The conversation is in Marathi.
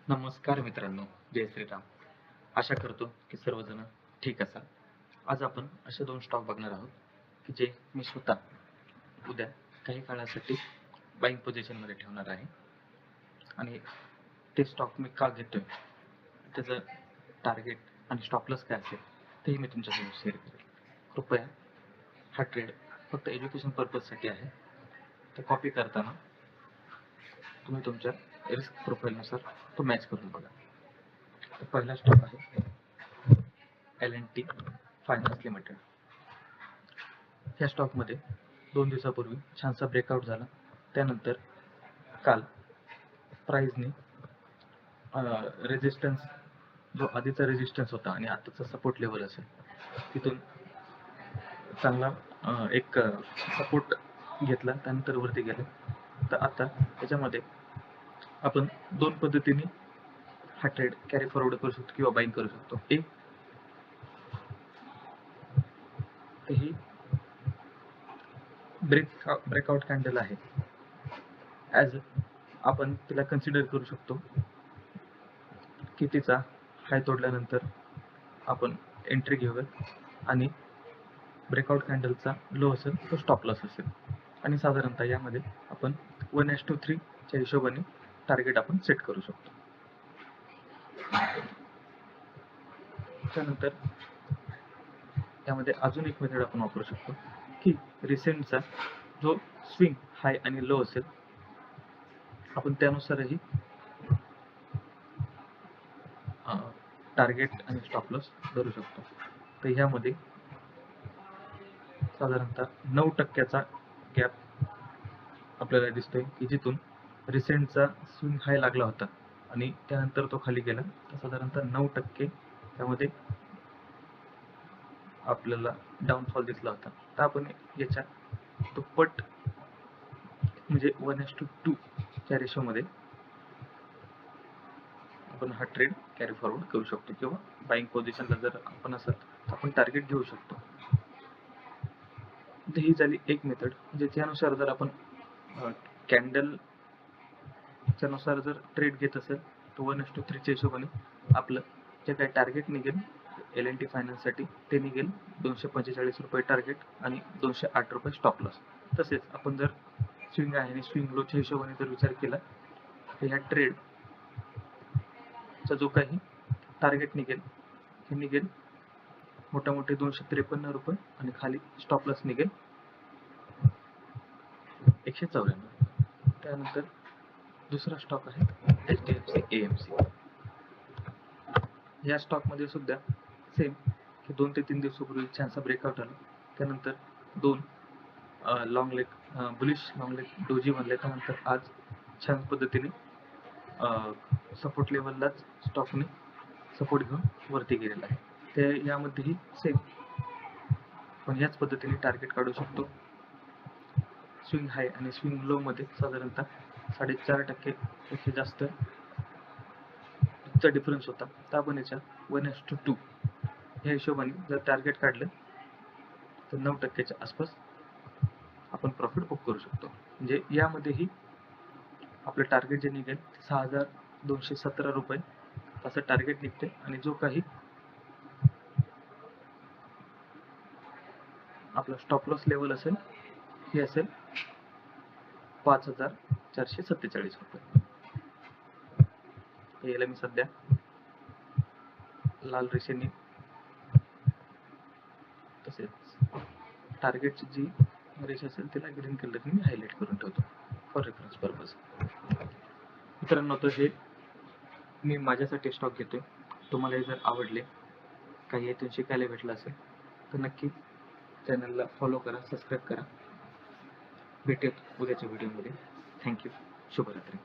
नमस्कार मित्रांनो, जय श्रीराम. आशा करतो की सर्वजण ठीक असाल. आज आपण असे दोन स्टॉक बघणार आहोत की जे मी स्वतः उद्या काही काळासाठी बाईंग पोझिशन मध्ये ठेवणार आहे आणि ते स्टॉक मी का घेतोय, त्याचं टार्गेट आणि स्टॉप लॉस काय असेल तेही मी तुमच्यासोबत शेअर करेल. कृपया हा ट्रेड फक्त एज्युकेशन पर्पजसाठी आहे, तर कॉपी करताना तुम्ही तुमच्या रिस्क प्रोफाईलनुसार तो मॅच करून बघा. तर पहिला स्टॉक आहे L&T फायनान्स लिमिटेड. या स्टॉकमध्ये 2 दिवसापूर्वी छानसा ब्रेकआउट झाला. त्यानंतर काल प्राइसने रेजिस्टन्स, जो आधीचा रेजिस्टन्स होता आणि आताचा सपोर्ट लेवल असेल, तिथून चांगला एक सपोर्ट घेतला, त्यानंतर वरती गेला. तर आता याच्यामध्ये आपण दोन पद्धतीने हा ट्रेड कॅरी फॉरवर्ड करू शकतो किंवा बाईंग करू शकतो. एक ही ब्रेकआउट कॅन्डल आहे, ॲज आपण तिला कन्सिडर करू शकतो की तिचा हाय तोडल्यानंतर आपण एंट्री घेऊयात आणि ब्रेकआउट कॅन्डलचा लो असेल तो स्टॉप लॉस असेल, आणि साधारणतः यामध्ये आपण 1:3 च्या हिशोबाने टार्गेट आपण सेट करू शकतो. त्यानंतर यामध्ये अजून एक मेथड आपण वापरू शकतो की रिसेंटचा जो स्विंग हाय आणि लो असेल, आपण त्यानुसारही टार्गेट आणि स्टॉप लॉस धरू शकतो. तर ह्यामध्ये साधारणतः 9% गॅप आपल्याला दिसतोय की जिथून रिसेंटचा स्विंग हाय लागला होता आणि त्यानंतर तो खाली गेला. तर साधारणतः 9% त्यामध्ये आपल्याला डाऊनफॉल दिसला होता. तर आपण याच्या दुप्पट म्हणजे 1:2 च्या रेशोमध्ये आपण हा ट्रेड कॅरी फॉरवर्ड करू शकतो, किंवा बाईंग पोझिशनला जर आपण असेल तर आपण टार्गेट घेऊ शकतो. तर ही झाली एक मेथड, म्हणजे त्यानुसार जर आपण कॅन्डलच्या नुसार जर ट्रेड घेत असेल तर 1:3 च्या हिशोबाने आपलं जे काही टार्गेट निघेल L&T फायनान्ससाठी ते निघेल 245 रुपये टार्गेट आणि 208 रुपये स्टॉप लॉस. तसेच आपण जर स्विंग आहे आणि स्विंग लोच्या हिशोबाने जर विचार केला तर ह्या ट्रेडचा जो काही टार्गेट निघेल हे निघेल मोठे 253 रुपये आणि खाली स्टॉप लॉस निघेल 194. त्यानंतर दुसरा स्टॉक आहे HDFC AMC. या स्टॉक मध्ये सुद्धा सेम की 2 ते 3 दिवसापूर्वी छानसा ब्रेकआउट आला, त्यानंतर दोन long leg bullish long leg doji बनले, त्यानंतर आज छान पद्धतीने सपोर्ट लेवललाच स्टॉकने सपोर्ट घेऊन वरती गेलेला आहे. ते यामध्येही सेम पण याच पद्धतीने टार्गेट काढू शकतो. स्विंग हाय आणि स्विंग लो मध्ये साधारणतः 4.5% पेक्षा जास्त चा डिफरन्स होता. तर आपण याच्या 1:2 या हिशोबाने जर टार्गेट काढलं तर 9%च्या आसपास आपण प्रॉफिट बुक करू शकतो. म्हणजे यामध्येही आपलं टार्गेट जे निघेल 6,217 रुपये असं टार्गेट निघते, आणि जो काही आपला स्टॉप लॉस लेवल असेल हे असेल 5,447 रुपये. याला मी सध्या लाल रेषेने तसेच टार्गेटची जी रेषा असेल तिला ग्रीन कलरने मी हायलाइट करून ठेवतो फॉर रेफरन्स पर्पज. मित्रांनो, तर हे मी माझ्यासाठी स्टॉक घेतोय. तुम्हाला जर आवडले, काही यातून शिकायला भेटलं असेल तर नक्की चॅनलला फॉलो करा, सबस्क्राईब करा. भेटूयात उद्याच्या व्हिडिओमध्ये. थँक्यू. शुभरात्री.